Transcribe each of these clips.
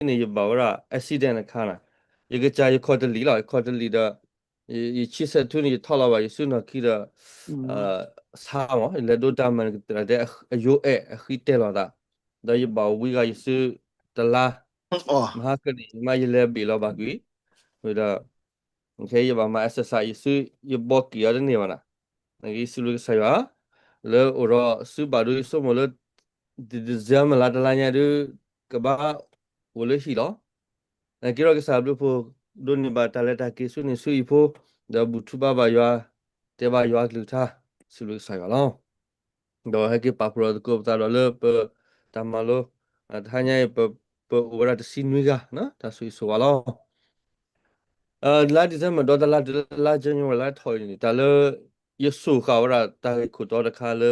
你把我啦accident 的看了，一个家一靠着离了，靠着离的，一汽车突然套了吧，有时候呢去的差嘛，来都他们的有黑带了的，那一把we 个有时的啦，哦，马可能马一来比了吧鬼，为了，OK 一把马 SSI 有时一包给了你嘛啦，那个是那个啥呀？了我说是把这什么了，的这么拉的拉伢的个把我了去了。na kira ke sablu po don ni ba tale ta ke su ni su i po da butu ba ba ywa te ba ywa lu tha su lu sa lo do ha ke pa pro ko ta lo le pe ta ma lo ta nya pe pe ora ta sin wi ga na ta su so lo la di ma do da la jen yo la thoi ni ta le ye su kha ora ta ku do da kha le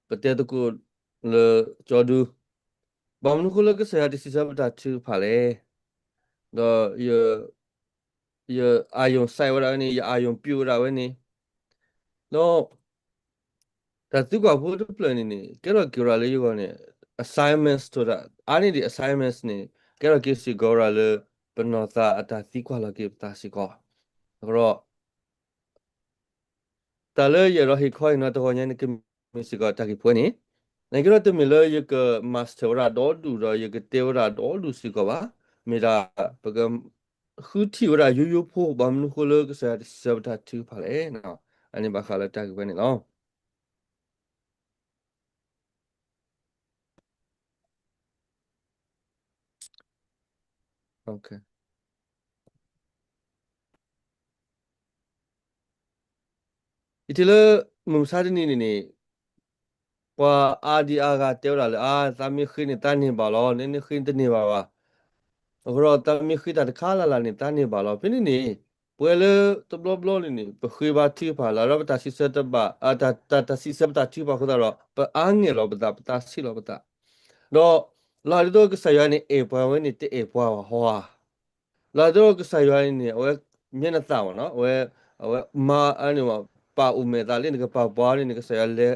pe te to ku le jo du ba mu ku le ke sa di si sa ta chu pha le do ye 也阿用晒我了呢，也阿用表了呢。no 但这个不是 plan 呢，给了给了了一个呢，assignments 做的，安尼的 assignments 呢，给了给是搞了了，不能在但这个了给但是搞，个但了也了很快呢，都好像那个没是个但是不呢，那个了都没了一个 master 啦，多读了一个 deal 啦，多读是个吧，没啦，不过后天啦有破，把们可了个啥的，啥不他偷跑嘞，那，安尼把卡了但是不呢咯。OK，一天了，木啥的呢？ว่าอาดีอากาเตียวละตามีขึ้นในตานี่บาลอเนี่ยขึ้นตัวนี่บาว่าเพราะตามีขึ้นแต่ข้าละนี่ตานี่บาลอเป็นนี่ป่วยเลยตัวบล็อกนี่ไปคุยบาที่ผ่านแล้วเราไปตัดสินใจบ่าตัดสินใจตัดที่บ่าเขาตลอดไปอ่างเงี้ยเราไปตัดสิเราไปตัดแล้วเราดูก็สายนี่ป่วยนี่เตะป่วยว่าหัว လာတော့ကဆိုင်ရွာနေဝဲမျက်နှာတောင်နော်ဝဲမာအဲ့ဒီမှာပါဦးမေတာလေးကပါပွားလေးကဆိုင်ရလေ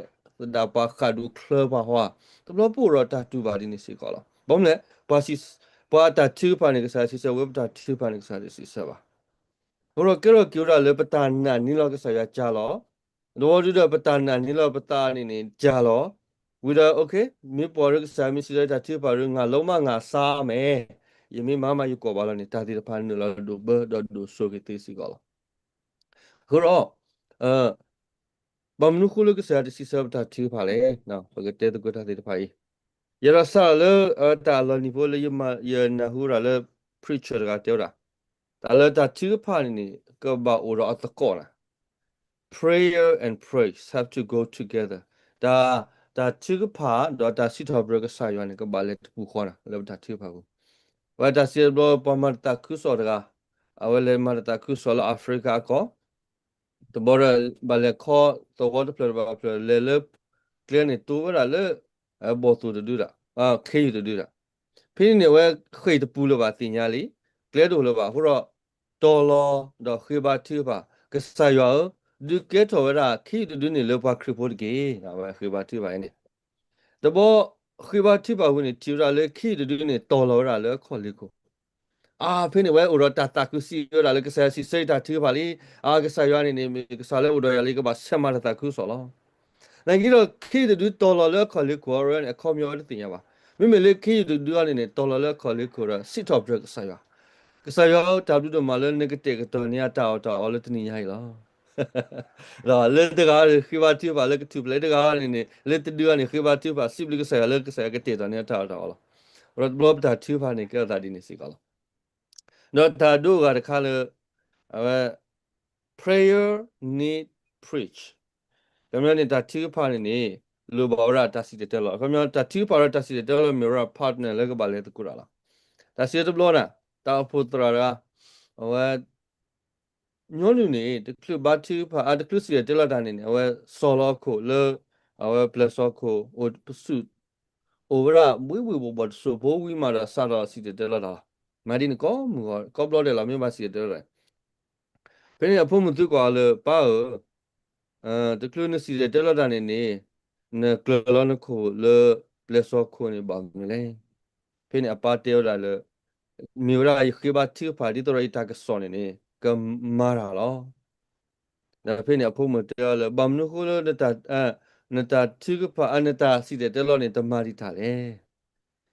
ဒါပါခါဒူကလပါဟွာတဘလပူရတာတူပါဒီနေစီကောလားဘုံလေပါစီပါတာတူပါနေကဆိုင်စီဆဝဲပတာတူပါနေကဆိုင်စီဆပါဘရောကဲရောကျူရလေပတာနာနီလောကဆိုင်ရကြလောတော့ဒီတော့ပတာနာနီလောပတာနေကြလောဝီဒါโอเคမြေပေါ်ရကဆိုင်မစီတာတူပါရငါလုံးမငါစားမယ်ယမေမမယူကောပါလနေတာတီတဖာနလာဒိုဘဒဒိုဆိုကတိစီကောလားခရောဘမ်နုခုလကစားတစီဆပ်တာတီဖာလေနော်ပကတဲ့တကတာတီတဖာရရဆာလေတာလနီဖိုလေယမယနဟူရလေ preacher ကတဲ့တာတာလေတာတီဖာနေကဘာအိုရအတကောလား prayer and praise have to go together ဒါတီဖာဒါစီတော်ဘရကဆာယောနေကဘာလေတပူခေါ်တာလေတာတီဖာကိုဝါတာစီဘပမတာခုစောတကအဝလေမတာခုစောလအာဖရိကကောတဘောရဘလေခောတဘောတဖလဘာဖလလေလေကလနေတူဝရလေဘောတူတူတာခေယူတူတာဖိနေဝဲခေတပူလပါတင်ညာလီကလဲတူလပါဟိုတော့တော်လောတော့ခေပါတီပါကဆာယောဒုကေထောရခေတူနေလောပါခရဖို့ကေဒါပဲခေပါတီပါနေတဘောခေပါတီပါဝင်တီရလေခေတူနေတော်လောရလေခေါ်လေကိုဖိနေဝဲဥရတာတာကုစီရလေကဆာစီစိတ်တာတီပါလီကဆာယောနေကဆာလေဥရရလေကပါဆက်မတာကုဆောလောနိုင်ကြီးတော့ခေတူတော်လောလေခေါ်လေကိုရအခေါ်မျိုးတင်ရပါမိလေခေတူအနေနဲ့တော်လောလေခေါ်လေကိုရစစ်တော့ပြကဆာယောကဆာယောတာဘူးတော့မလဲနေကတဲ့ကတော့နေရတာတော့အော်လေတနေရည်လားလာလေတကားခိဘာတီပါလေကတူလေတကားနေလေတဒူကနေခိဘာတီပါစိဘလကဆာလေကဆာကတဲ့တော့နေတာတော့လားရတ်ဘလော့တာတူပါနေကတာဒီနေစီကလားတော့တာဒိုကတခါလေprayer need preach ကမ္ဘာနေတာတူပါနေလူဘောရတာစီတဲ့လောကမ္ဘာတာတူပါရတာစီတဲ့လောမြေရ partner လေကပါလေတကူလားတာစီတဲ့ဘလောနာတာဖို့တရာဝဲညောလူနေတကလဘာတူပါတကလစီတဲ့လောတာနေဝဲဆော်လောကိုလေဝဲပလက်ဆော်ကိုဟိုပစုover ဝီဘောဆိုဘောဝီမာရာဆာရာစီတဲ့လောတာမာဒီနကောမူကောဘလောတဲ့လာမြေပါစီတဲ့လောဘယ်နေအဖို့မသူကွာလေပါတကလနစီတဲ့လောတာနေကလလနကိုလေပလက်ဆော်ကိုနေပါမလဲ ဖိနေအပါတေလာလေမြေရာခိဘတိဖာဒီတော်ရတာကစောနေနေကမာရာလောဒါဖိနေအဖို့မတေလာဘမ်နုခုလနတာနတာတိကဖာအနတာစီတဲ့တလောနေတမာရီထားလေ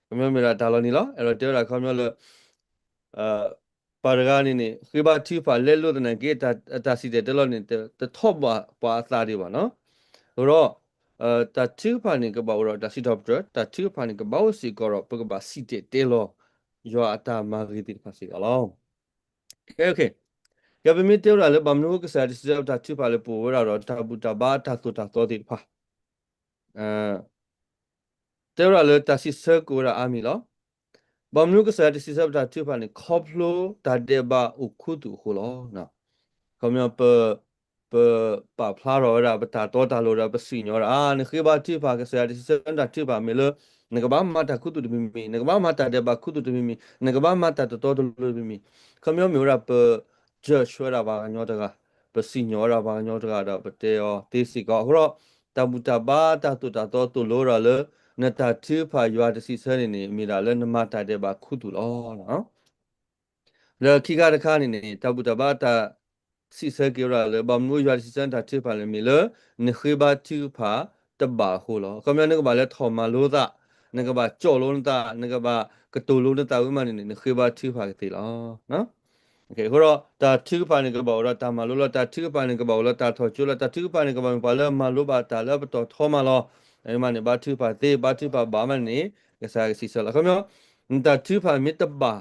ကမြေမြေရာတာလောနီလောအဲ့တော့တေလာခေါမျိုးလေပါရဂာနီနေခိဘတိဖာလဲလို့တဲ့ကေတာစီတဲ့တလောနေတထော့ပါသားဒီပါနော်တော့တာချူဖာနေကဘောတော့တာစီတော့တာချူဖာနေကဘောစီကောတော့ပကဘာစီတေလောယောအတာမာဂီတိဖာစီကလောโอเคကဘမီတေရလေဘမ်နုကစားဒီစတာချူဖာလေပိုရတော့တာဘူတာဘာတာတူတာတော်တိဖာတေရလေတာစီဆကိုရအာမီလောဘမ်နုကစားဒီစတာချူဖာနေခေါပလိုတာတေဘာအခုတူဟိုလောနော်เขามีเปปะพลาโรระปะตาโตตาโลระปะสิญอระne khiba ti pha ke sa ti san da ti ba me le ne ka ba ma ta khu tu de mi ne ka ba ma ta de ba khu tu de mi ne ka ba ma ta to to lo mi เขามีမျိုးra pe je shwa ra ba nyo ta ga pa si nyo ra ba nyo ta ga da pa te yo ti si ko ho ta bu ta ba ta tu ta to tu lo ra le ne ta ti pha ywa de si sa ne mi da le ne ma ta de ba khu tu lo no แล้วขี้การข้านี่เนี่ยตาบุตรบ้าตาสิเสกอยู่ละเลยบำรุงยาสิสันตาที่ผ่านเลยมีเลยนึกว่าที่ผ่าตบบ่าหัวล้อก็ไม่นึกว่าเลยทอมารู้ตานึกว่าจ่อรู้ตานึกว่ากระตูรู้ตาวิมานนี่นึกว่าที่ผ่าติล้อเนาะโอเคเขาบอกตาที่ผ่านนี่ก็บอกว่าตามารู้ละตาที่ผ่านนี่ก็บอกว่าตาถอดจุลตาที่ผ่านนี่ก็บอกว่าเลยมารู้บ้าตาแล้วต่อทอมาล้อไอ้มันนี่บ้าที่ผ่าเตบ้าที่ผ่าบ้ามันนี่ก็ใส่สิเสละเขาไม่ตาที่ผ่านมิตรบ่า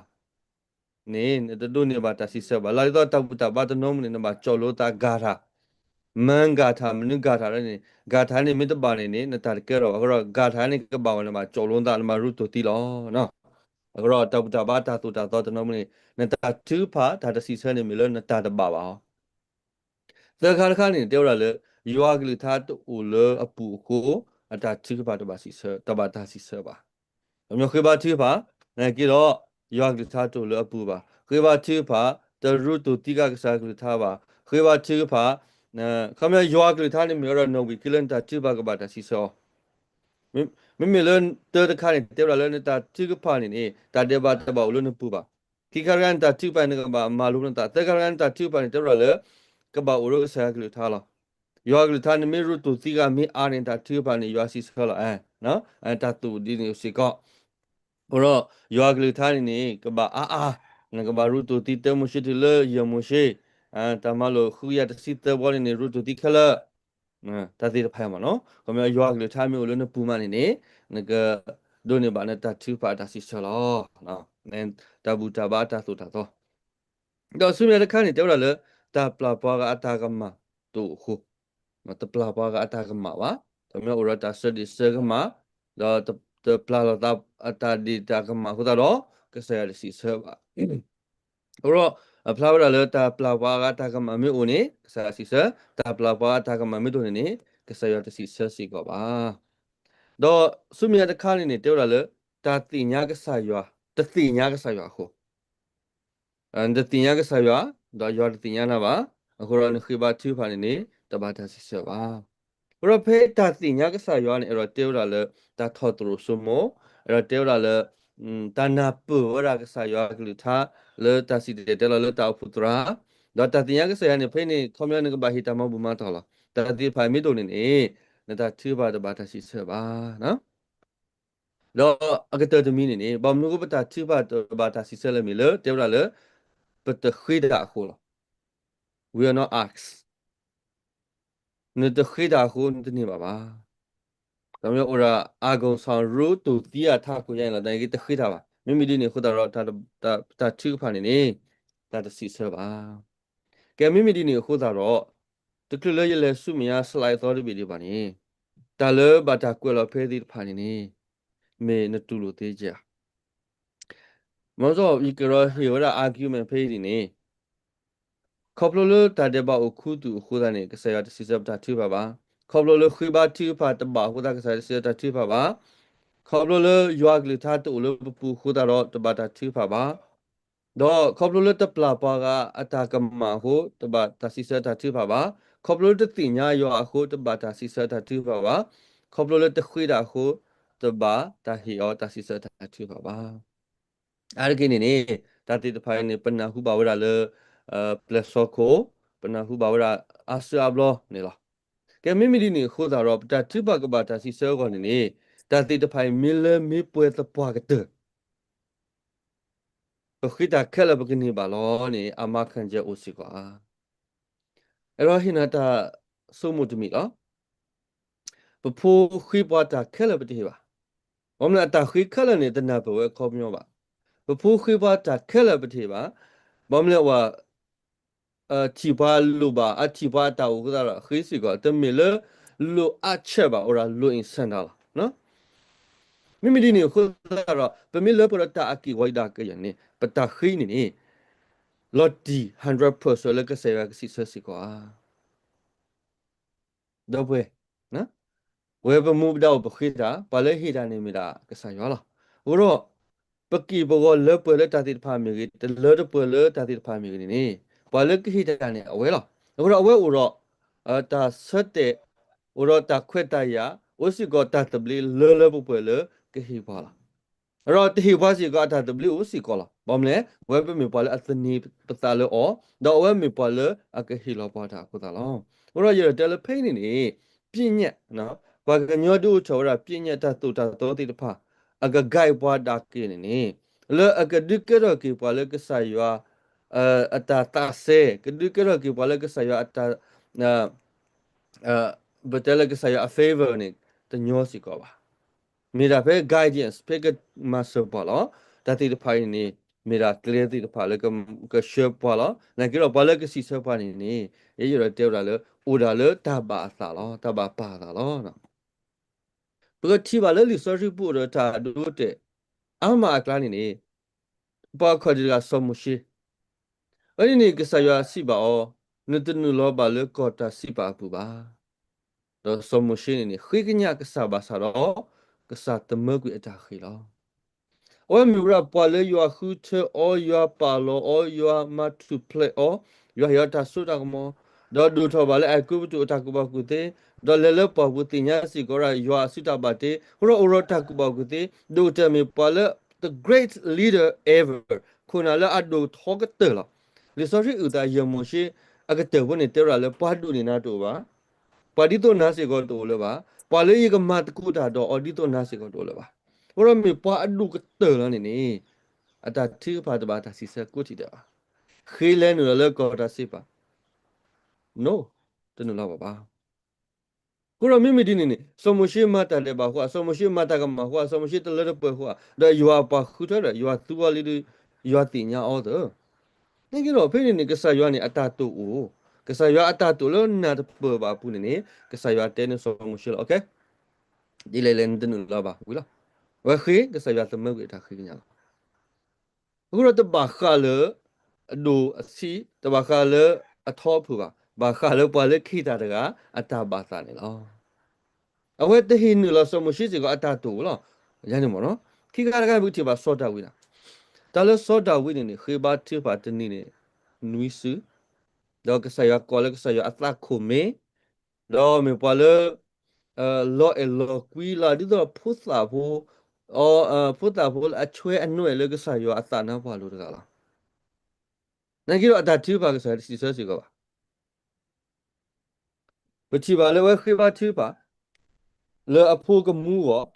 ne the do ne ba ta si sa ba la do ta bu ta ba ta no ne ba cho lo ta ga tha man ga tha mnu ga tha ne ga tha ne mit ba ne ne ta ke ro ga tha ne ke ba ne ba cho lo ta ma ru to ti lo no ro ta bu ta ba ta tu ta do ta no ne ta tu pha ta ta si sa ne mi lo ne ta ta ba ba the kha kha ne teo ra le ywa glu tha to le apu ko ata tu ba ta ba si sa ta ba ta si sa ba အမျိုးခေဘာတိဖာနေကြတော့ယောဂထားတူလအပူပါခေဘာတိဖာတရုတူတိကကစားကထားပါခေဘာတိဖာခမယောဂထားနေမျိုးရနိုဘီကလန်တာတိဘကဘာတစီစောမလန်တေတခါနေတေရလနေတာတိကဖာနေနေတာတေဘာတဘာလုံးနပူပါခိခရန်တာတိပန်ကဘာမာလုံးတာတေခရန်တာတိပန်တေရလကဘာဥရစားကထားလားယောဂထားနေမရုတူတိကမီအာနေတာတိပန်နေယောစီဆောလားနော်တာတူဒီနေစီကော Oro yoagli thani ni kaba nagaba rutu tite mushi le yamushi tamalo khuya sita boli ni rutu tikhala ta ti phai ma no kome yoagli thami ulo na puma ni naga doni ba na ta thu pa ta si chalo no nen tabu ta ba ta tu ta to do sumya de khani te le ta pla pa ga ata ga ma tu khu ma ta pla pa ga ata ga ma wa kome ora ta se di se ga ma do the plala da atadi da kama hudaro kasaya si serva oro plawara le ta plawa ga ta kama mi uni kasaya si ser ta plawa ta kama mi doni ni kasaya si ser si ko ba do sumya de khani ni te ora le ta ti nya kasaya ta ti nya kasaya ho and the ti nya kasaya do yo ti nya na ba akoro ni khiba thu pha ni ta ba ta si ser ba ဘရဖေတာတိညာကစားရွာနေအဲ့တော့တေရလေတာထော်တူဆမောအဲ့တော့တေရလေတာနာပူဝရကစားရွာကလူသာလေတာစီတေတလေတာဖုတရာတော့တာတိညာကစားရနေဖေနေခေါမြနေကဘာဟီတာမဘူမတော်လာတာတိဖိုင်မီတိုနေနေတာသူဘာတဘာတာစီဆဘာနော်တော့အကတတမီနေဘာမနုကပတာသူဘာတာစီဆလေမီလေတေရလေပတခိဒါခိုလာ we are not asked နေတခိဒါခိုနေပါပါဒါမျိုးအိုရာအာဂုံဆောင်ရူတူတီယာထားကိုရိုင်းလာတိုင်းကတခိတာပါမိမိဒီနေခုတာတော့တာချူဖာနေနေတာတစီဆပါကဲမိမိဒီနေခုတာတော့တကလရလေဆုမယာစလိုက်တော်ဒီဒီပါနေတာလဘတာကွယ်လဖဲဒီဖာနေမေနတူလိုသေးကြမောစောဤကရဟေဝရအာဂျူမန့်ဖေးဒီနေခေါပလိုလတာတဲ့ဘောအခုတူခုတာနေကဆရာတစီဆပ်တာထူပါပါခေါပလိုလခိဘာတူဖာတဘာခုတာကဆရာတစီတာထူပါပါခေါပလိုလယွာဂလတာတူလပပူခုတာတော့တဘာတာထူပါပါတော့ခေါပလိုလတပလာပါကအတာကမဟုတဘာတာစီဆတာထူပါပါခေါပလိုတတိညာယောအခုတဘာတာစီဆတာထူပါပါခေါပလိုလတခွေတာဟုတ ba ta hi o ta si sa ta tu ba arki ni ta ti phai ni pana hu ba wara le plus so ko pana hu ba wara asya blo ni la ke mi mi ni khu da ro ta tu ba ka ba ta si sa ko ni ta ti phai mi le mi pwe ta pwa ka te khi ta khela ba ki ni ba lo ni ama khan je o si kwaအဲ့တော့ဟိနာတာစုမှုတမီလားပဖိုးခိပွားတာခဲလပတိပါဘာမလားတာခိခလနေတနာဘဝခေါမျောပါပဖိုးခိပွားတာခဲလပတိပါဘာမလဲဝါချီပွားလူပါအချီပွားတာကိုကခိစီကတမီလလူအချက်ပါ or လူအင်စန်တာနော်မိမိဒီနေခုတော့ပမီလပရတာအကီဝိုက်တာကရနေပတာခိနေလော်တီ100%လကဆေရကစီဆစီကွာတော့ဘယ်နော်ဝေဘမှုတော့ပခိတာပါလေဟိတာနေမိတာကဆာရောလားဟိုတော့ပကီဘောလပလတာတိဖာမီတလတပလတာတိဖာမီနေပါလေခိတာနေအဝဲလားဟိုတော့အဝဲဟိုတော့တာဆက်တဲ့ဟိုတော့တာခွက်တရဝစီကတာတဘလီလပပလခိပါလားအဲ့တော့တေဘွားစီကတာတဘလီဝစီကလားဘာမလဲဝဲပမီပါလေအသနီပတာလောတော့ဝဲမီပါလေအကဟီလောပါတာကိုတာလောဟိုတော့ရတယ်လဖိနေနေပြည့်ညက်နော်ဘာကညောတူချောရပြည့်ညက်တာတူတာတော့တိတဖာအကဂိုက်ဘွားဒါကင်းနေလေအကဒိကရကေပါလေကဆာယွာအတာတာဆေကဒိကရကေပါလေကဆာယွာအတာဘတလေကဆာယွာအဖေဗာနေတညောစီကောပါမေရာဖဲ guidance ဖဲကမဆပ်ပါလားတတိတဖိုင်နေမေရာ clear တိတဖာလေကရှပ်ပါလားနိုင်ကြတော့ဘာလေကစီဆပ်ပါနေနေရေရတဲ့ရလေ order လေတဘာသာလားတဘာပါတာလားနော်ဘကတိပါလေ research ပို့တော့တာတို့တဲ့အမှအကလာနေနေပါခေါ်ဒီကဆောမရှိအဲ့ဒီနေကဆာရစီပါအောနတနုလောပါလေကောတာစီပါပူပါတော့ဆောမရှိနေခိကညာကဆာပါဆာတော့ကဆာတမကွေအတာခိလားโอ้ยมีว่าปอเลยอยู่คือเธออ๋อยู่ปาโลอ๋อยู่มาทุเพลอ๋อยู่เหรอทัสุดากมอดอดูทอบาเลยไอ้กูตุตากูบากูเตดอเลเลปอกูติญาสิก็ราอยู่สุดาบาเตโรโอโรตากูบากูเตดูเตมีปอเลย the great leader ever คุณน่ะละอดูทอกเตละลิซอริอุตายมชิอะกะเตบเนี่ยเตระเลยปาดูนี่นะตัวบาปาดิโตนาสิก็ตัวเลยบาปาเลยยกมาตกูตาดออดิโตนาสิก็ตัวเลยบาโรมีปาอดูกเตละนี่အတာတိပါတပါတာစီစကုတီတာခေလဲနူလဲကောတာစီပါ no တနလာပါပါကိုရမိမိဒီနေစမရှိမတာလေပါဟွာစမရှိမတာကမဟွာစမရှိတလဲပဟွာဒါယူအပါခုထရယူအသူဝလီယူအတင်ညာအောတော့နေကြတော့ဖိနေကဆာယူနေအတာတူဦးကဆာယူအတာတူလို့နာတပပါပူနေကဆာယူတဲနေစမရှိโอเคဒီလေလဲတနလာပါဝီလားဝခေကဆာယူသမဝေတာခေညာအခုတော့တပါခါလေဒိုအစီတပါခါလေအထောဖူပါဘာခါလေပါလေခိတာတကအတာပါစာနေလောအဝဲတဟင်းလောစမရှိစီကအတာတူလောရနေမနော်ခိကရကဘူးတီပါစောတာဝီလားတလစောတာဝီနေခေဘာတီပါတနီနေနွီစုတော့ကဆာရကောလကဆာရအတာခုမေတော့မေပါလေလောအလောကွီလာဒီတော့ဖုသာဖို့အော်ဖုသာဖို့အချွဲအနွဲလေကဆာရအတာနာပါလို့တကလားနိုင်ကြတော့အတာတီပါကဆာစီဆစီကပါ不提吧，那我黑把提吧，那阿婆个母哦，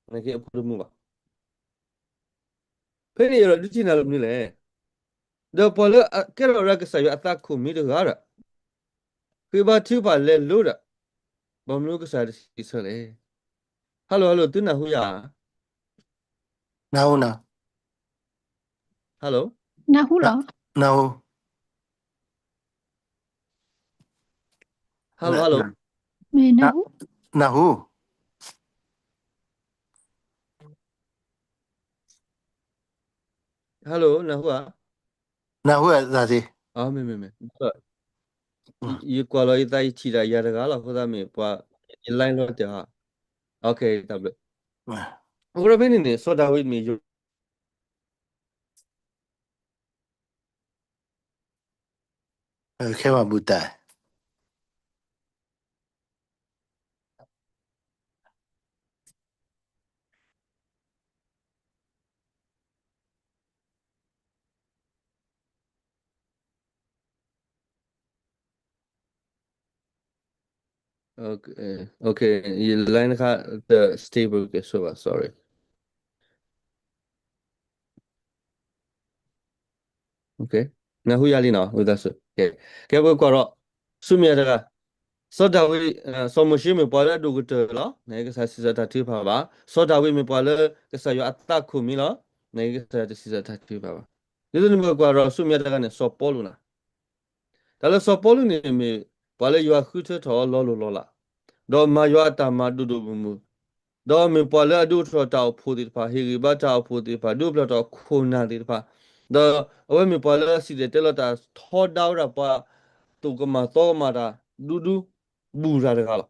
那个阿婆的母吧，陪你了，你进来了没嘞？那把那给了那个啥月阿达库米的啥了，黑把提吧来路了，我们那个啥的意思嘞？Hello，Hello，对哪户呀Nào？Hello，Hello，那好了，nào 没那好， nào hú Hello，哪户啊？ nào hú là gì 啊，没，一过了一在一起的，也这个了，或者没把一来了的哈。OK，对不对？我这边呢，说到位没有。cái mà bụt tài Okay, you line the stable ke so ba sorry. Okay. Na hu ya li na with us. Okay. Ke bo ko ro su mi da ga so da wi so mo shi mi pa la du ko lo ne ke sa si sa ta thi pha ba so da wi mi pa la ke sa yo atta khu mi lo ne ke sa si sa ta thi pha ba. Ni ni mo ko ro su mi da ga ne so po lu na. Da la so po lu ni mi pa la yo khu the tho lo la. Do ma yo atta ma du mu. Do mi pa la du tho ta phu ti pha hi ri ba ta phu ti pha du pla to khu na ti pha. Do awe mi pa la si de te lo ta tho da ra pa tu ko ma to ma da du bu ra de ga la.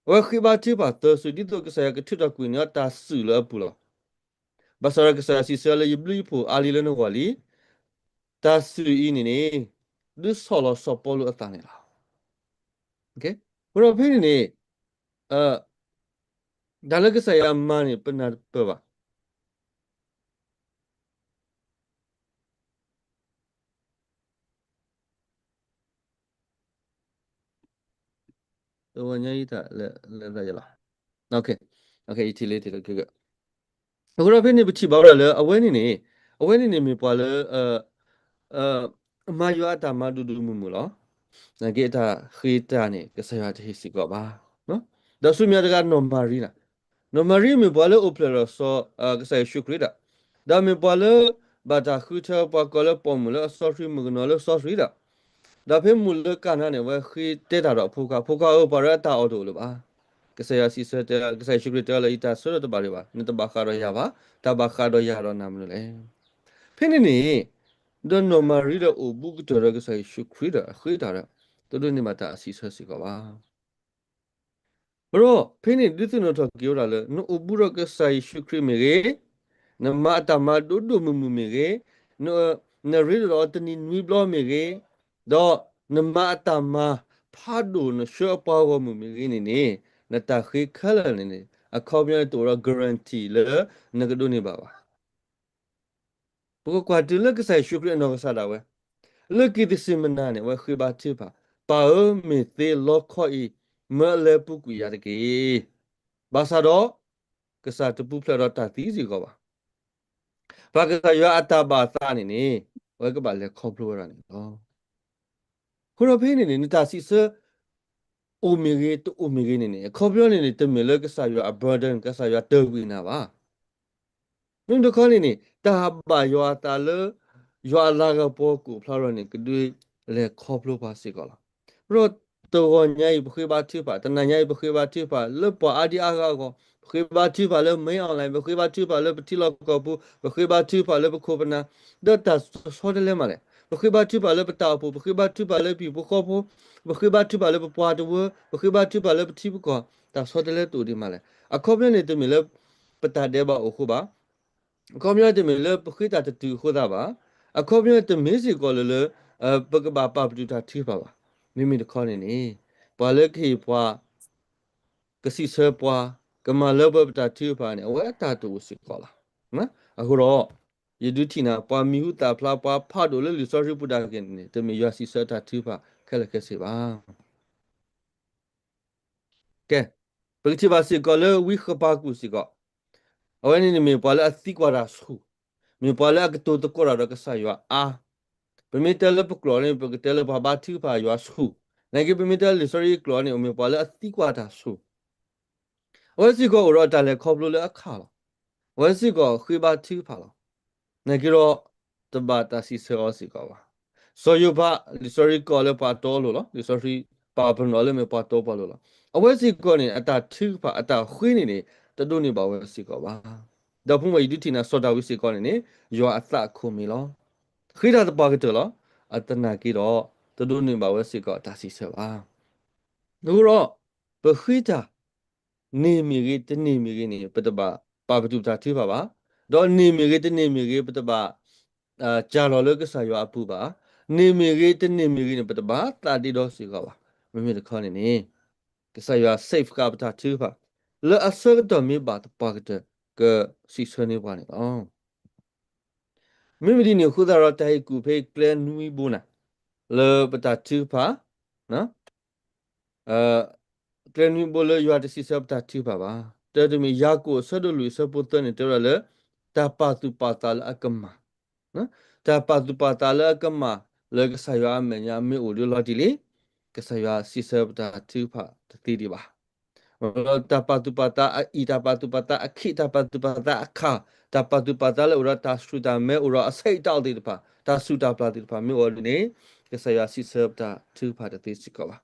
我黑把这把得水的都个啥个铁道规呢打死了不了，把啥个啥是啥了一步一步阿里了那个里打死一年呢，你少了少包了当年了，OK？我说陪你打那个啥呀嘛呢不拿不吧，我伢一打来大家了，OK，OK，一提来提了这个，我说陪你不吃饱了，啊问你没饱了，嘛有阿达嘛嘟嘟木木了。那给他黑他呢，个啥样子是个吧？喏，但是面这个 normally 呢，normally 没把了 upload 了说个啥 secret 的，但没把了把他黑他把个了报幕了 sorry 没个拿了 sorry 的，但偏没了干啥呢？我黑带他了扑克我把人打 auto 了吧？个啥样是说的个啥 secret 的了，一打说了都把了吧？你都把卡了呀吧？他把卡了呀了那么了嘞？偏的呢？the normally 的我不觉得个啥 secret 的黑他了。တို့နေမှာတာအစီဆွဲစီကပါဘရောဖိနေဒီစနတော့ကြောလာလေနိုအဘူရကဆိုင်ရှုခရမေရေနမတာမဒုဒုမမမေရေနိုနရီရောတနီနွီဘလမေရေဒေါ်နမတာမဖာဒိုနရှောပါဝမမေရေနေနတာခိခလနေအခေါ်ပြတူရ guarantee လေနကဒုနေပါပါဘကွာတူလကဆိုင်ရှုခရနောကစားတာဝဲ Look at the seminane, where he ba tipa. Pa me the lokoi, merle puku yadaki. Basado, Kasa to pupla tati go. Pakasa yo ataba thani ni, workable le copluran. Kurapin in Tasi, sir, umigate to umigini, copluran in it to Milakasa, you a burden, Kasa yo turbinava. Num the colony, Tahaba yo atale, yo alaga poku, plurani could do le coplu pasicola. 若多年不会把头发，但那年不会把头发，你把阿弟阿个个，不会把头发了没上来，不会把头发了不剃了个不，不会把头发了不磕巴呢，那他说的了嘛嘞？不会把头发了不打不，不会把头发了比不靠谱，不会把头发了不刮的我，不会把头发了不剃不高，他说的了多的嘛嘞？啊，靠边的都没了，不打的吧，我好吧？靠边的没了，不会打的都好的吧？啊，靠边的没谁搞了了，不个把不就他剃发吧？မိမိတခေါနေနေပွာလက်ခေပွာကစီဆဲပွာကမလဘပတာတီပါနေဝဲတာတူစီကောလာနော်အခုတော့ယဒုတီနာပွာမီဟုတာဖလာပွာဖတ်လို့လေလီဆော်ရီပူတာကနေတမီရစီဆဲတာတီပါခဲလက်ခဲစီပါကဲပကတိပါစီကောလေဝိခပါကူစီကောအဝဲနေနေမီပွာလက်အသိကွာရာစုမီပွာလက်ကတူတကောရာကဆာယောအာပမီတယ်လပကလောနေပကတယ်လဘာဘာတီပါယောစုနိုင်ကပမီတယ်လီဆော်ရီကလောနေမီပွာလက်အသိကွာတာစုဝဲစီကောရောတာလေခေါပလို့လေအခါလာဝဲစီကောခွေပါတီပါလာနိုင်ကတော့တဘာတာစီဆောစီကောပါဆိုယဘလီဆော်ရီကောလေပါတော်လို့လီဆော်ရီပါပနော်လေမပါတော်ပါလို့လားအဝဲစီကောနေအတာထီပါအတာခွေးနေတတို့နေပါဝဲစီကောပါဒါဖုံးဝဲဒီတီနာစောတာဝီစီကောနေယောအသခုမီလောခိတာတပါကတလောအတနာကီတော့တတို့နေပါဝဲစီကောတာစီဆောပါလူတော့ဘခိတာနေမီရီတနေမီရီနေပတပါပါပတူတာထေပါပါတော့နေမီရီတနေမီရီပတပါဂျာလောလကဆာယောအပူပါနေမီရီတနေမီရီနေပတပါတာတီတော့စီကောပါမမေတခေါနေကဆာယော safe ကပတာထေပါလဲအဆောတော့မိပါတပါကတကစီဆွနေပါနေအောင်မိမဒီနေခုဒါရတိုင်ကူဖေးကလနူီဘူနာလဲပတာထေပါနော် training bolo you are the system ta ti ba te de mi ya ko sa do lu sa po te ne te le ta pa tu pa ta la akama no ta pa tu pa ta la akama le ka sa ya me nya me o lo ti le ka sa ya system ta ti pa ti di ba ta pa tu pa ta I ta pa tu pa ta akhi ta pa tu pa ta akha ta pa tu pa ta le ora ta su ta me ora asai ta ti pa ta su ta pa ti pa me o ne ka sa ya system ta ti pa ti si ko ba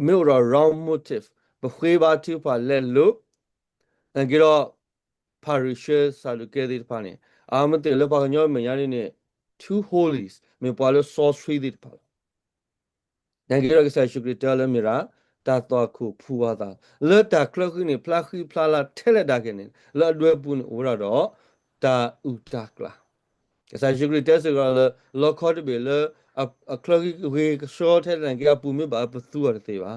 me ora wrong motive ဘခွေးပါတူပါလက်လို့ငါကတော့ parishes စာလူကဲဒီပါနေအာမတေလပါကညောမရနေ two holies မေပွာလို့ sorcery ဒီပါငါကတော့ကစားရှုကရတလမီရာတာတော့ခုဖူဝါတာလက်တာကလခိနေဖလာခိဖလာလာထဲလက်တာကနေလက်အတွေ့ပူနေဝရတော့တာဥတာကလာကစားရှုကရတစကလောခေါ်တယ်လေအကလခိဝေရှော့ထဲလန်ကပူမပါပသူရတဲ့ပါ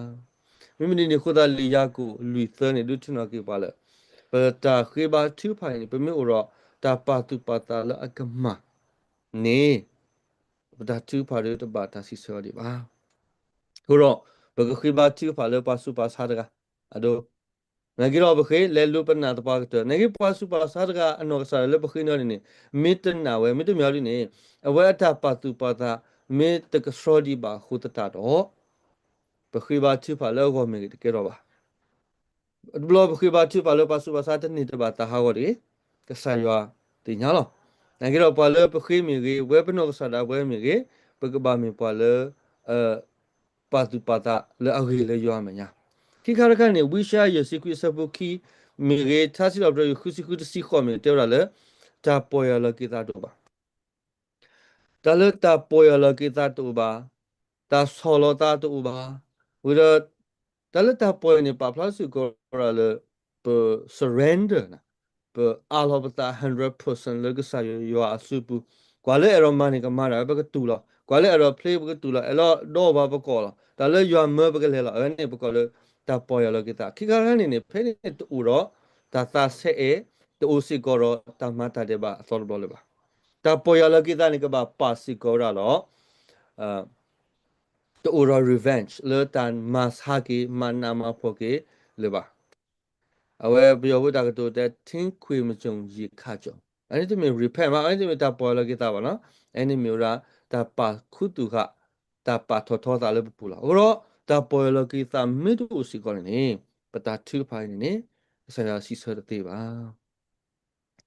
မိမိနေခုဒါလီယာကိုလူသနေဒုထနာကေပါလေပတာခေဘာတူဖိုင်ပမေအော်တာပါတူပါတာလအကမနေပတာတူပါရတဘာတာစီစောဒီပါခုတော့ဘဂခေဘာတူပါလပါစုပါစားတကအဒိုငါကြီးတော့ဘခေလဲလူပနာတပါကတနေကြီးပါစုပါစားတကအနော်စားလဲဘခေနော်နေမေတ္တနာဝဲမေတ္တမြော်ဒီနေအဝဲအတာပါတူပါတာမေတ္တကစောဒီပါခုတတာတော့ဘခေဘာတူပါလောကောမေတကေတော့ပါဘလောဘခိဘာချပါလောပါစုပါစားတဲ့နေတဲ့ဘာတာဟာဝရီကဆာယောတင်ညာလောငါကတော့ပါလောပခိမီကြီးဝဲပနောဆာဒါဝဲမီကြီးပကဘာမီပါလောပါတူပါတာလဲအဂီလဲယောမညာခိခါရကနေဝိရှာယစီကွိစပုခိမီကြီးသာစီတော့ခုစီခုစီခေါ်မီတဲရလဲတာပေါ်ရလကိတာတော့ပါတလတာပေါ်ရလကိတာတော့ပါတာဆောလတာတော့ပါဝိရတလတာပေါ်နေပါဖလားစုကောရလဲsurrender นะပအာလောပတာ100% လကဆာယောအစုပူကွာလေအရောမနီကမာရာဘကတူလာကွာလေအရော play ဘကတူလာအလောတော့ဘာဘကောလာဒါလေယောမဘကလေလာအဲ့နေဘကောလေတာပေါ်ရလကတာခိကရနေနေဖဲနေတူရောတာတာဆေအေတူစီကောရောတာမတာတဲ့ပါဆောဘလေပါတာပေါ်ရလကတာနေကပါပါစီကောရာလောတူရော revenge လေတန်မတ်ဟာကီမနာမဖိုကေလေပါအဝဲပြောဖို့တာကတော့တဲ့ထင်းခွေမကြုံကြီးခါကြုံအဲ့ဒီမျိုး repent မှာအဲ့ဒီမျိုးတာပေါ်လာခဲ့တာပါနော်အဲ့ဒီမျိုးတာပါခုတူခတာပါထောထောတာလည်းပူလာဟိုတော့တာပေါ်လာခဲ့တာမိတူစီကောနေပတာထူဖိုင်းနေဆရာစီဆောတဲ့ပါ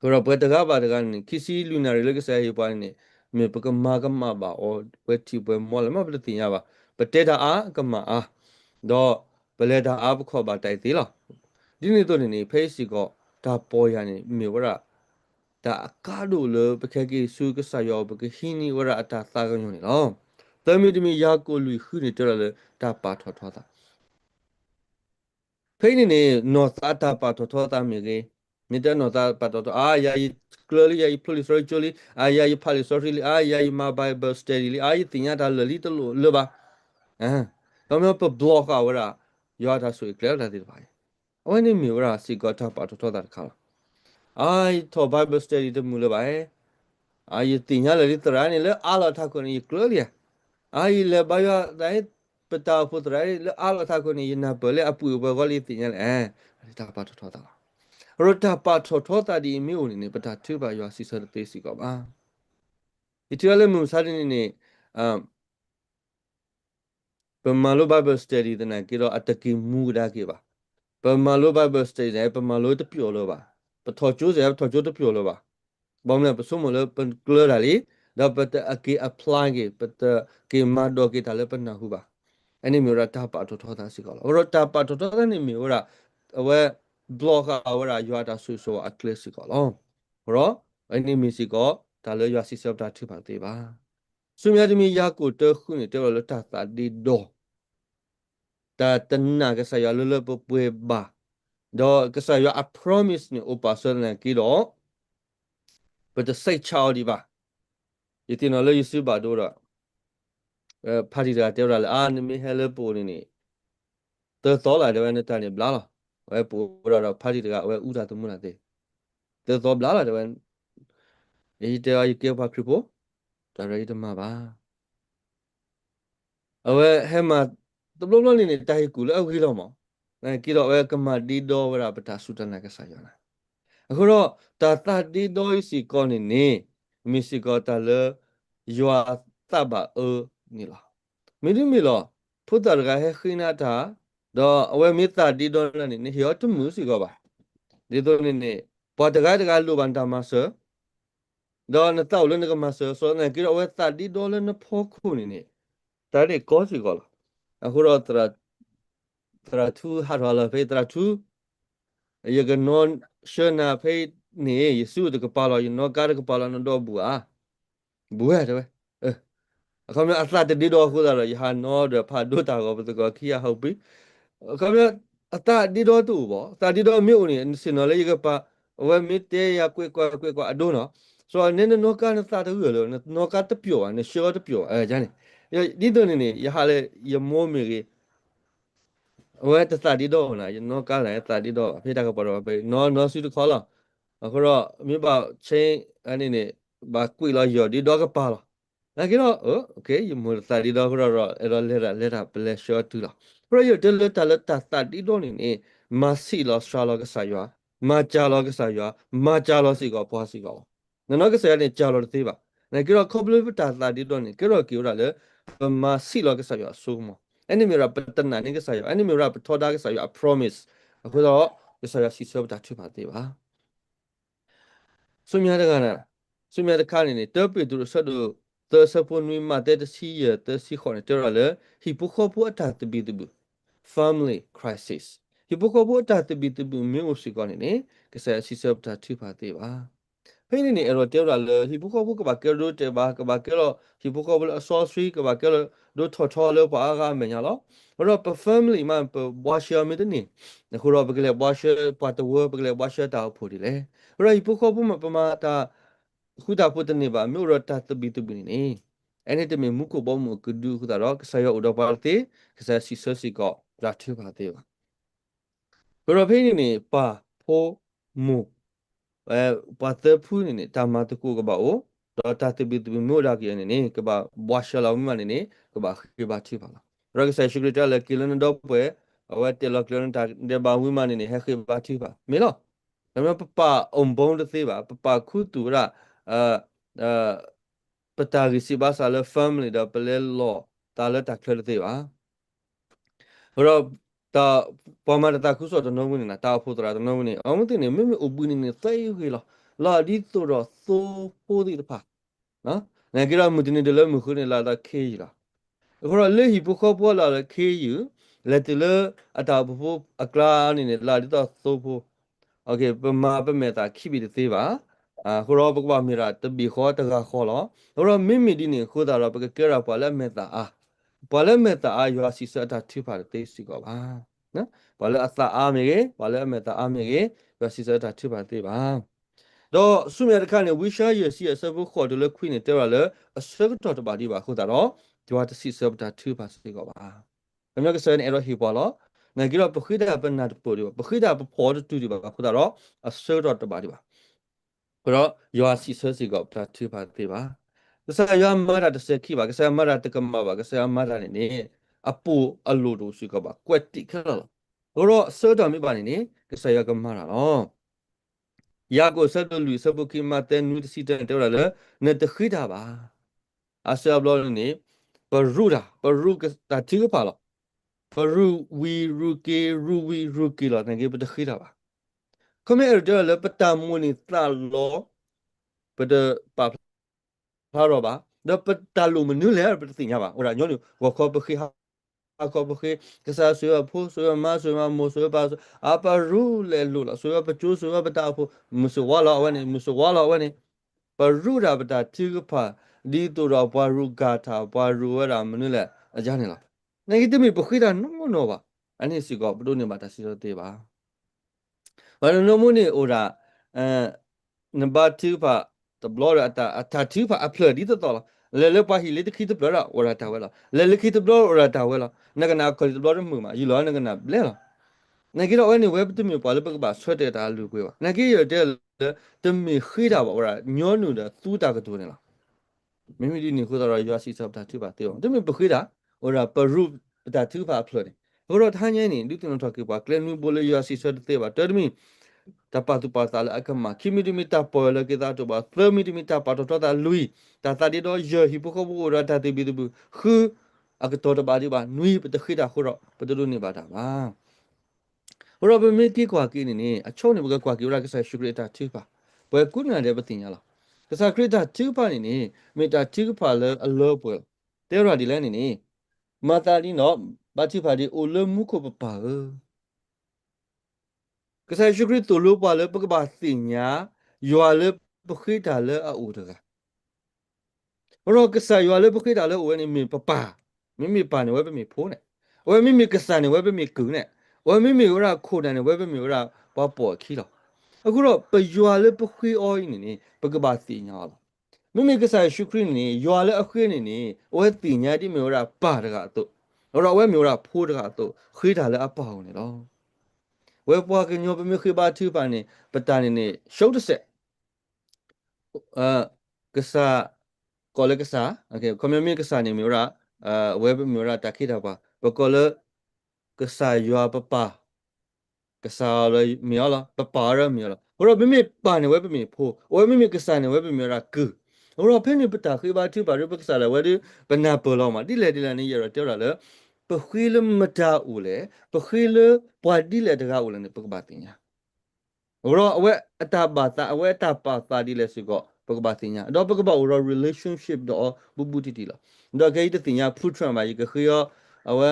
ဟိုတော့ဘယ်တကားပါတကားနေခီစီလူနာတွေလည်းဆရာရပါနေမြေပကမာကမပါအော်ဝက်တီပွဲမော်လည်းမပတင်ရပါပတေတာအာကမအာတော့ဘလေတာအာဘခေါ်ပါတိုက်သေးလားဒီနေ့တော့နေဖေးစီကဒါပေါ်ရနေမြေဝရဒါအကားလို့လပခဲကြီးစုကဆာယောပကဟင်းနီဝရအတာသာကညုံနေလောတမီတမီယာကိုလူခုနေတော်လေဒါပါထောထောတာဖေးနေနော်သာတာပါထောထောတာမြေကြီးမြေတဲ့နော်သာပါထောအာယာယီ clearly ယာယီ police actually အာယာယီ police actually အာယာယီ my bible study အာယီတင်ရတာလလီတလို့လပါတော့မျိုးပ block ကဝရယောတာဆို clear တာဒီပါအဝနေမြေဝရစီကတာပါထောတာခါအိုင်တော့ bible study တမူလပါအာယီတင်ရလလီတရနေလေအာလာထကိုနေ clearly အာယီလေဘာယတိုင်းပတာဖို့တရလေအာလာထကိုနေနာပလေအပူဘဂလီတင်ရလေတာပါထောတာရတာပါထောတာဒီမြို့နေပတာသူပါယောစီစတဲ့တေစီကပါဒီတရလေမူစားနေနေပမာလို bible study တနာကေတော့အတကိမူဒါကေပါပမာလို bible study နဲ့ပမာလိုတပြောလို့ပါပထောကျိုးစေထောကျိုးတပြောလို့ပါဘာမလဲပစုံမလို့ပကလရာလီဒါပတအကေ apply ကေပတကေမဒိုကေတလည်းပနာဟုပါအဲ့ဒီမျိုးရတာပါထောတာစီကောလို့ရတာပါထောတာနေမျိုးရအဝဲ blog အဝရရွာတာဆူဆိုအကလစ်စီကောလို့ရောအဲ့ဒီမျိုးစီကောဒါလည်းရွာစီစပ်တာထူပါသေးပါဆုမြတ်သမီးရကိုတခုနေတော်လို့တာတာဒီတော့တာတနာကဆရာလလပပွေဘာတော့ကဆရာ a promise နေ opasal နေကီတော့ဘတ်စိတ်ချောဒီပါယတိနော်လေယစုပါတော့ဖာတီတာတဲရလာအာနမီဟဲလပိုနေနေတော်လာတယ်နဲ့တန်နေဘလာဝဲပိုတော့ဖာတီတကဝဲဥတာတမှုလာတဲ့တော်ဘလာလာတယ်အေးတဲရကေပါခရပိုဒါရီတမပါအဝဲဟဲမှာ တဘလုံးနေတိုင်ကူလဲအခုလောမောကိတော့ဝဲကမဒီတော့ဝရပတာစုတနာကစားရနာအခုတော့တာဒီတော့စီကောနေမီစီကောတလယွာတဘာနီလာမီလောဖုတရကဟခိနာတာတော့အဝဲမီတာဒီတော့နေဟောတမှုစီကောပါဒီတော့နေပေါ်တကလူဘန်တာမဆာတော့နတောက်လည်းကမဆာဆိုနေကိတော့ဝဲတာဒီတော့လည်းနဖို့ခုနေဒါလေကောစီကောလာအခုတော့တရာသူဟာရလာဖေးတရာသူယေကနွန်ရှနာဖေးနေယေစုတကပါလာယနောကားကပါလာနတော့ဘူးရတယ်အခါမြအသတဒီတော့ခုသာရဟာနောဒဖာဒုတာကောပတကောခိယဟုတ်ပြီအခါမြအတဒီတော့တူဘောအတဒီတော့မြို့နေစင်တော်လေးကပါဝဲမီတေရကွေကွအဒုနော်ဆိုတော့နင်းနောကားနသတူရလို့နောကားတပြောနေရှောတပြောဂျာနေဒီတော့နေရဟာလေယမောမီကြီးဝဲတသဒီတော့နာနောကားလည်းသဒီတော့ဖေးတာကပါတော့ပဲနောစုတခေါ်လာအခုတော့မြပါချင်းအနေနဲ့ဘာကွေလာရောဒီတော့ကပါလာ那个OK，有么子地道或者来不来小度了，不然有的打地道呢，马西了杀了个啥药，马加了个啥药，马加了是个不是个，那个啥呢加了对吧？那个可不不打地道呢，个叫了马西了个啥药说嘛，哎你没有不等那个啥药，哎你没有不拖那个啥药 ，promise， 或者个啥药是说不打去吧对吧？所以那个呢，所以那个看呢，特别都是说的。the support we mother see the see corner there hipokopo at the bidu family crisis hipokopo at the bidu music on ne kasa si sub ta tu pa te ba phe ni ero te ra le hipokopo ka ba ke ro te ba ka ba ke lo hipokopo sorcery ka ba ke lo do tho lo ba ga me nya lo ro pa family ma pa wash me de ni na ko ro ba ke le wash pa to wo ba ke le wash ta pho di le ro hipokopo ma pa ma taခုတာပုတနေပါမြို့ရတတဘီတဘီနေအဲ့ဒီတမမုကိုဘောမကဒူခုတာတော့ဆာယောဥဒပါတေကစားစီဆစီကောလာထပါသေးပါဘရဖိနေပါဖိုမူပါတဖူးနေတာမတကူကပါအိုတော့တတဘီတဘီမြို့လာကရနေကပါဘွာရှလာမနေကပါခိပါတိပါလားရကစားရှိကရတလကီလန်တော့ပွဲအဝတ်တလကလန်တာဒေဘာဝီမနေဟခိပါတိပါမေလောဒါမှပအုံဘုံတသေးပါပခုတူရာပတာရီစီဘာဆာလ family da pelelo ta la ta khle te ba ro ta pama ta khu so to no ni na ta pho tra to no ni amu ti ni me ubu ni tai yu la di to ro so po di pa na na ki ra mu ti ni de le mu khu ni la ta khe yi la ro le hi pu kho po la le khe yu le ti le ata pho akla ni ni la di ta so pho okay ပမာပမေတာခိပြီသေးပါခုရောပကဘာမီရာတဘီခေါ်တကခေါ်လောရောမိမိဒီနေခိုးတာတော့ပကကဲရပါလဲမေတာပါလဲမေတာရွာစီစတာထိပါတေးစီကောပါနော်ပါလဲအသာအားမေကေပါလဲမေတာအားမေကေရွာစီစတာထိပါတေးပါတော့ဆုမြတ်ခါနေဝိရှာရစီဆဘခေါ်တယ်လခွိနေတဲရလဲအစကတော်တပါဒီပါခုတာတော့ဒီဝတ်စီစတာထိပါစီကောပါဘယ်မျိုးကစနေရဟီပေါ်လော那个不会的不拿的不的，不会的不跑的对的吧？或者说收到的吧的吧？或者要是说是个不对吧？对吧？可是要买了的是去吧？可是要买了这个嘛吧？可是要买了呢？不路都是个吧？怪地去了。我说收到没吧呢？可是要个买了哦。要个收到绿色不去买的女的是真对了，那得回答吧？是要不了呢？不入个打这个罢了。Ruki 了，那个不得黑了吧？后面这了不打木呢，打咯，不得把他了吧？那不打路么？你来不得怎样吧？我说你我可不黑哈，可不黑，可是谁要破，谁要骂，谁要摸，谁要把把路来路了，谁要不做，谁要不打破，没说话了问你，没说话了问你，把路了不打这个怕，你都要把路嘎他，把路了么你来，讲你了。那个对面不会的，那么吧？安尼是个不多年吧，他是说对吧？完了，那么呢，我啦，那把头发的不老了，他头发啊，漂亮的到了，来把黑的开的不了，我啦打回了，来开的不了，我啦打回了，那个拿可以不了的木嘛，一老那个拿不来了，那个我呢，我也不对面把那个把穿的打路过吧，那个有的对面黑的吧，我啦，鸟牛的都打个多呢了，明明你回到了要洗澡，他头发对吧？对面不黑的。我说不如ပတာသူပါဖလို့ဟိုတော့ထားငင်းနေလူတင်တော့ကေပါကလန်နူဘိုလေယာစီဆွတ်တဲ့ပါတော်မီတပါတူပါတာလအကမခီမီဒီမီတာပေါ်လကေတာတော့ပါသမီဒီမီတာပါတော့တာလူတာတာဒီတော့ယေဟီပိုကဘူရတာတေဘီဒူခူအကတော်တပါဒီပါနွီပတခိတာခုတော့ပတလူနေပါတာပါဟိုတော့ဘမေတီကွာကင်းနေအချုံးနေဘကကွာကီရကဆာရှုခရတာသူပါဘယ်ကုနာတဲ့ပတင်ရလားကဆာခရတာသူပါနေမေတာသူပါလအလောပွဲတဲရဒီလဲနေမာတာဒီနော်ဘာတိပါဒီအိုလမှုကိုပပါကဆာရှုခရတူလိုပါလပကပါစင်ညာယွာလပခိတာလအိုတကရောကဆာယွာလပခိတာလဝဲနေမပပါမိပါနေဝဲပမိဖိုးနေဝဲမိကဆာနေဝဲပမိကူနေဝဲမိရခိုတယ်နေဝဲပမိရဘာပေါ်ခီလောအခုတော့ပယွာလပခိအောင်းနေပကပါစင်ညာလားမိကဆာရှုခရနေယွာလအခွေးနေဝဲတင်ညာတိမျိုးရပါတကတော့တော့ဝဲမျိုးရဖိုးတကတော့ခွေးတာလည်းအပေါင်းနေတော့ဝဲပွားကညောပမေခိပါသူပါနေပတာနေရှုပ်တဆက်ကဆာကောလကဆာโอเคကွန်မြူနတီကဆာနေမျိုးရဝဲမျိုးရတခိတာပါပကောလကဆာယွာပပကဆာရမြောလာပပါရမြောလာဟိုတော့မိပါနေဝဲပမေဖိုးဝဲမိကဆာနေဝဲပမေရကူဟိုတော့ဖိနေပတာခိပါသူပါရပကဆာလည်းဝဲဒီဘနာပေါ်လောမှာတိလေနေရတော့တောလာပခိလမတာဦးလေပခိလပွားဒီလေတကားဦးလေပကပါတင်ညာဟိုတော့အဝဲအတာပါတာအဝဲအတာပါတာဒီလေစုကပကပါတင်ညာတော့ပကပါဟိုတော့ relationship တော့ဘူတီတီလာတော့ကေတတင်ညာဖူထရမှာယကခေယအဝဲ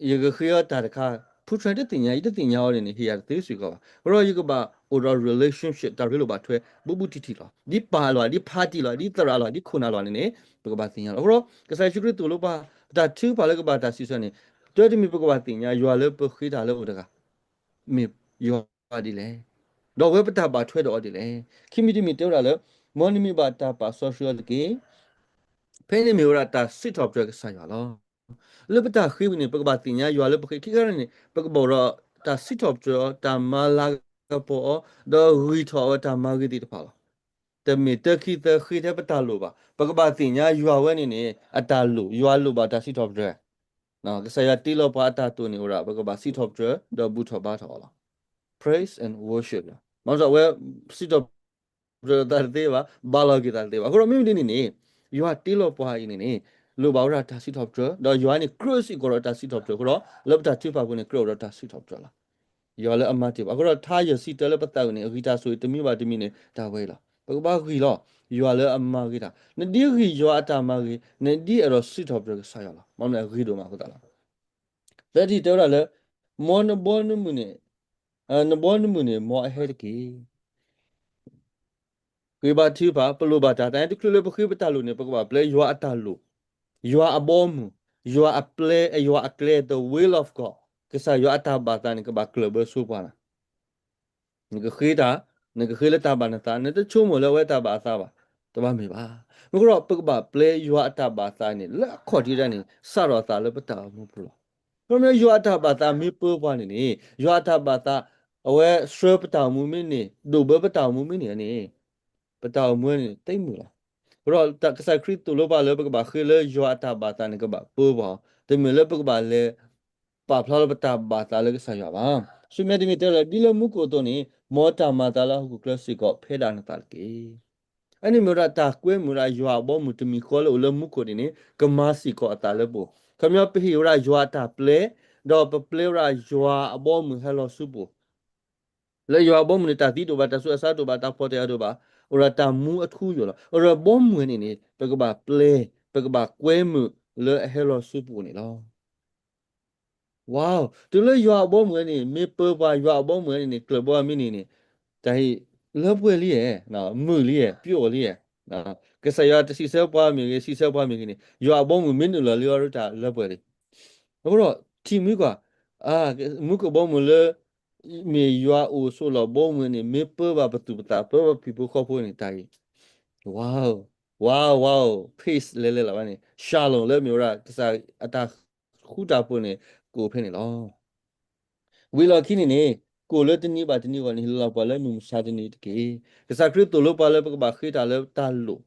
ယကခေယတာတခါဖူထရတဲ့တင်ညာဤတင်ညာရနေဟီယာသေးစုကပါဟိုတော့ယကပါဟိုတော့ relationship တာရီလိုပါထွဲဘူတီတီလာဒီပါလာဒီပါတီလာဒီတရာလာဒီခုနာလာနေပကပါတင်ညာဟိုတော့ကစားရှိခရတူလို့ပါတာသူပါလကပါတာစီစနေတော်ဒီမီပကပါတင်ညာရွာလေပခိတာလို့တကမေရွာဒီလေတော့ဝဲပတာပါထွဲတော့ဒီလေခိမီဒီမီတောရလေမော်နီမီပါတာပါဆိုရှယ်ကေဖဲနေမီရတာစစ်တော့ပြကစားရလောလေပတာခိဝနေပကပါတင်ညာရွာလေပခိခိကရနေပကဘောရတာစစ်တော့ပြတာမလာပေါ်တော့ရီထောတာမဂီတီတပါလားတမီတခိတခိတဲ့ပတာလို့ပါပကပါတင်ညာရွာဝဲနေအတာလို့ရွာလို့ပါတာစစ်တော့ပြနော်ကစားရတီလောပါတာတူနေရပကပါစစ်တော့ပြတော့ဘူးထောပါထောလား praise and worship မဟုတ်ဝဲစစ်တော့တာတဲ့ပါဘာလောကီတာတဲ့ပါအခုတော့မိမိနေရွာတီလောပွားနေလိုပါရတာစစ်တော့ပြတော့ရွာနေ cruise ကိုရတာစစ်တော့ပြကိုတော့လောပတာတိပါကိုနေ cross ရတာစစ်တော့ပြလားရွာလည်းအမတ်တိပါအခုတော့ထားရစီတလည်းပတ်တောက်နေအဂီတာဆိုတမိပါတမိနေတာဝဲလားဘကဘာခီလောရွာလည်းအမဂီတာနဒီခီရွာတာမဂီနဒီအရောစစ်တော့ပြဆာရလားမမလည်းဂီတော့မှာဟုတ်တာလားလက်ဒီတော့လည်းမောနဘောနမှုနေနဘောနမှုနေမောအဟဲတကီကွေပါတီပါပလိုပါတာတိုင်းတခုလေပခိပတလို့နေပကပါပလေရွာအတလို့ရွာအဘောမှုရွာအပလေရွာအကလေ the will of god ကစားရွာအတဘာတာနေကဘာကလဘဆူပါနာငကခိတာငကခိလတာဘာနာတာနေတချုံမလဝဲတာဘာသာပါတဘာမေပါမကတော့ပကပါပလေရွာအတဘာသာနေလက်ခေါ်တီးတဲ့နေစရောတာလပတာမှုပလို့ဘယ်မျိုးရွာအတဘာသာမေပေါ်ပါနေရွာအတဘာသာအဝဲဆွဲပတာမှုမင်းနေဒုဘပတာမှုမင်းနေပတာမှုနေတိတ်မှုလားဘရောတကစားခရစ်တူလောပါလောပကပါခေလေရွာအတဘာသာနေကပါပေါ်ပါတမလေပကပါလေပါဖလာပတာဘာသာလေကစားရပါဆွေမြတ်ဒီမီတဲဒီလမှုကိုတော့နေမောတာမာတာလာဟုကလစစ်ကိုဖဲဒါနတာကေအဲ့ဒီမရတာကွဲမရရွာဘောမူတမီခေါ်လို့လမှုကိုနေကမစီကိုအတာလေဘောခမယပဟီရရွာတာပလေတော့ပလေရရွာအဘောမူဟဲလောစုဘောလေရွာဘောမူတာတီတို့ဘာတဆူအစားတို့ဘာတာပေါ်တဲ့တို့ဘာရတာမူအထူးရောလားရဘောမူနေပကဘာပလေပကဘာကွဲမှုလေဟဲလောစုဘောနေလောwow တူလေရွာဘောမွေးနေမေပပါရွာဘောမွေးနေကလဘောမီနေဒါဟိလပွဲလေးရဲ့နော်မှုလေးရဲ့ပြို့လေးရဲ့နော်ကစရတစီဆဲပွားမြေစီဆဲပွားမြေနေရွာဘောမွေးမင်းနလလျောရတာလပွဲလေးအခုတော့တီမီကမုကဘောမွေးလေမေရွာအိုဆိုလဘောမွေးနေမေပပါပတူပတာပပပီပိုခေါ်ဖို့နေတိုင် wow wow peace လေလေလာပါနေ shalom လေမျိုးရကစားအတာခုတာပွနေကိုဖိနေလောဝီလာခိနေကိုလတနီဘာတနီဝနီလာပါလဲမြမစာတနီတကေကစားခရစ်တိုလိုပါလဲပကဘာခိတာလဲတာလို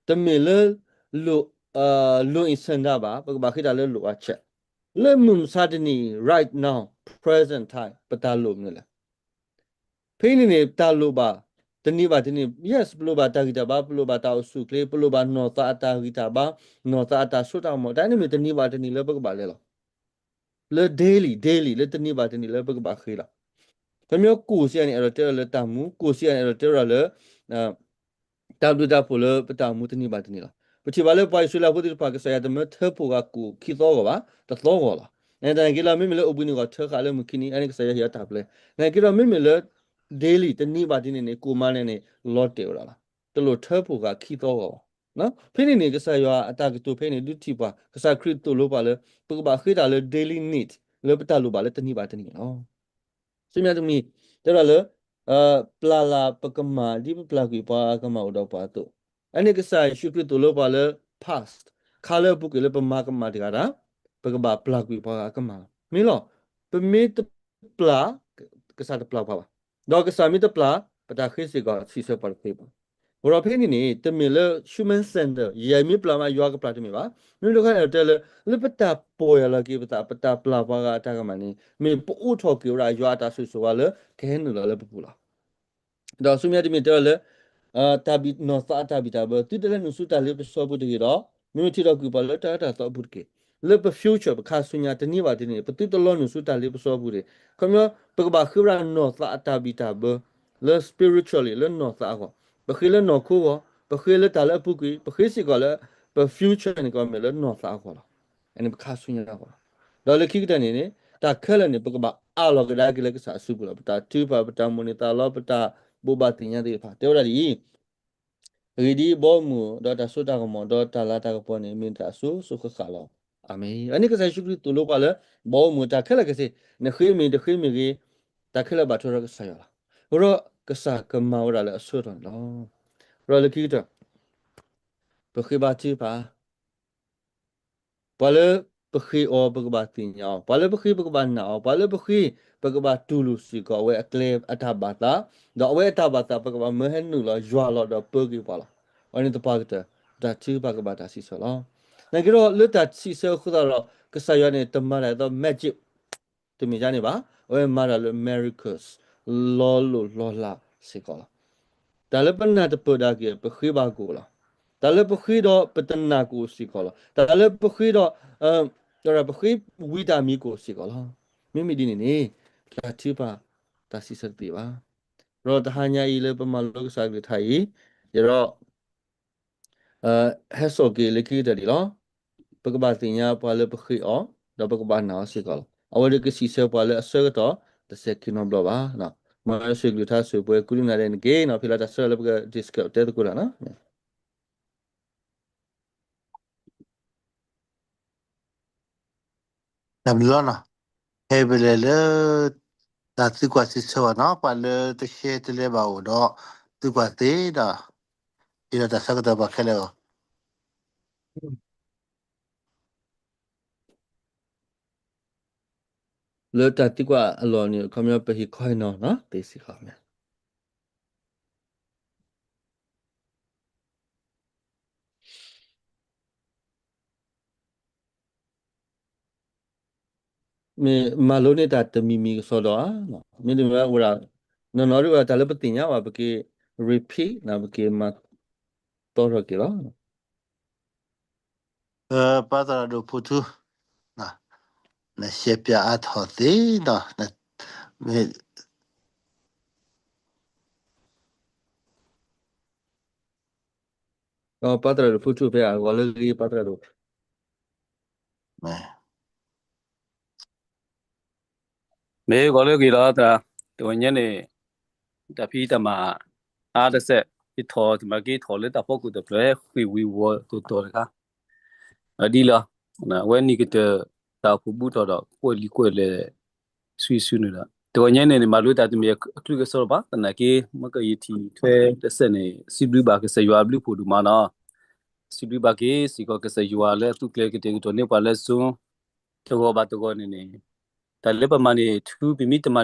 တမေလဲလို lo insanda ba ba khita le lo a check le mum sadini right now present time pata lo mne phini ne ta lo ba tani ba tani yes plo ba ta gita ba plo ba ta su kle plo ba no ta ta gita ba no ta ta su ta mo dai ne me tani ba tani le ba le lo le daily le tani ba tani le ba khila တမျိုးကိုစီရနေအဲ့တော့တဲရလက်တမှုကိုစီရနေအဲ့တော့တဲရလက်တာဒူတာဖိုလပတာမှုတနိပါတနိလားပချိပါလေပိုင်ဆွေလာဖို့ဒီပါကဆရာတမထဖို့ကကိုခိသောကပါတသောကလားအဲ့ဒါကလာမိမလေအပူနီကထခါလေမခိနီအဲ့ကဆရာရတာပလေအဲ့ကလာမိမလေ daily တနိပါတနိနေကိုမနဲ့နေ lot တေရလားတလို့ထဖို့ကခိသောကနော်ဖိနေနေကဆရာအတာကတူဖိနေဒုတိပါကဆာခရစ်တူလို့ပါလေပကပါခိတာလေ daily need လေပတာလို့ပါလေတနိပါတနိနော် စမြတ်မီတော်လည်းပလာလာပကမာဒီပလာကွေပါကမာတော့ပါတော့အဲ့ဒီကစားရှုခရတူလို့ပါလေ past ခါလေပုကလေပမာကမာတကတာပကဘာပလာကွေပါကမာမင်းလို့ပမေတပလာကစားတပလာပါတော့ကစားမီတပလာပတာခိစီကစီစပါခေပါဘောရဖိနေနေတမီလေ human center ရေမီပလာမရွာကပလာတမီပါမင်းတို့ကလည်းတယ်လေပတာပေါ်ရလာကေပတာပလာပါကအတာကမနေမင်းပို့ထော်ကေရာရွာတာဆွဆိုကလေခဲနူလာလေပပူလာတော့ဆုမြတ်တမီတယ်လေတာဘီနော်စာတာဘီတာဘတိတယ်လေနုစုတာလေပစောဘူးတကြီးတော့မင်းတီတော့ကူပါလေတာတာတော့ဘူးကေလေပ future ပခါဆုညာတနေ့ပါတနေ့ပတိတလောနုစုတာလေပစောဘူးလေခမပကဘာခိရာနော်စာတာဘီတာဘလေ spiritually လေနော်စာကောပခိလေနော်ခိုပခိလေတာလေပုကွေပခိစီကလေပ future နေကမလေနော်စာကောလားအဲ့ဒီပခါဆုညာကောတော့လေခိကတနေနေတာခဲလေနေပကဘာအလောကဒါကလေကစားစုဘူးလားပတာတူပါပတာမနီတာလောပတာဘူဘာတင်ရတဲ့ဖာတေရဒီရီဒီဘောမူဒေါ်တာဆိုတာကမောဒေါ်တာလာတာကပေါ်နေမင်တာဆုခခါလောအာမင်အဲ့ဒီကစားရှုခရတူလို့ပါလေဘောမူတာခဲလေကစေနခိမီတခိမီကြီးတာခဲလေဘာထောရကဆာရလားဘောကစားကမောရလေအဆွတ်တော့ရောလေခိတပခိဘာချီပါဘာလေပခိအောပကဘာတင်ယောဘာလေပခိပကဘာနာဘာလေပခိပကဘာတူလူစီကောဝဲအကလေအထဘာတာတော့ဝဲအထဘာတာပကဘာမဟန်နူလာရွာလောတော့ပကိပါလားအနိတပါကတဒါချီပကဘာတာစီဆောလောငါကတော့လွတ်တာစီဆောခုတော့ကဆာရနေတမရတော့ magic တမီကြနေပါဝဲမာရလို့ miracles လောလာစီကောလားဒါလည်းပနာတပဒါကေပခိဘာကိုလားဒါလည်းပခိတော့ပတနာကိုစီကောလားဒါလည်းပခိတော့တော့ပခိဝီတာမီကိုစီကောလားမိမိဒီနေဒါချီပါဒါစီစတိပါရောတဟာညာဤလေပမလောကစားကြထိုင်ရတော့ဟဲဆိုကေလေခိတဒီလောပကဘာတင်ညာပါလေပခိအောတော့ပကဘာနာစီကောအဝရကစီဆောပါလေအဆွဲတော့တစက်ကီနိုဘလပါနော်မရရှိကလူသားဆိုပွဲကုလနာတဲ့ဂေးနော်ဖိလာတဆွဲလေပကဒစ်ကောတဲတကူလာနော်နဘလောနာဟေဘလေလေတာသူကစစ်စောနော်ပါလေတရှေတလေပါတော့သူကသေးတာဒီတော့ဆက်တော့ပါခဲလေ လေတတိကအလောနီခမရပဟိခွိုင်းနော်တေစီခါမြမေမာလိုနေတာတမီမီဆိုတော့နော်မင်းတို့ကဟိုရာနော်တို့ကတလည်းပတင်ညာပါပကေ repeat နော်ပကေမတော်ရကေလားပါတာတို့ဖူတူနရှေပြအထော်သေးနော်မေ ပတ်တရဖူတူပဲဝလလီပတ်တရတို့ မဲ မေကောလေကြီးလာတာတဝညနေတဖီတမအားတစ်ဆက်ဒီထော်ဒီမကြီးထော်လက်တပုတ်ကူတပလဲခွေဝီဝတူတော်ကအဒီလာနာဝဲနီကတတာဖူဘူးတော်တော့ကိုလီကိုလေဆွေနေတာတဝညနေနေမလို့တာတမီအခလူကစောပါတနကေမကယတီထွဲတစ်ဆက်နေစီဘလူဘာကစရွာဘလူဖို့ဒူမနာစီဘလူဘာကေစီကောကစရွာလဲသူကလေကတေတော်နေပါလဲစုံတော့ဘာတော့နေနေတလည်းပမာနေသူပြမိတမ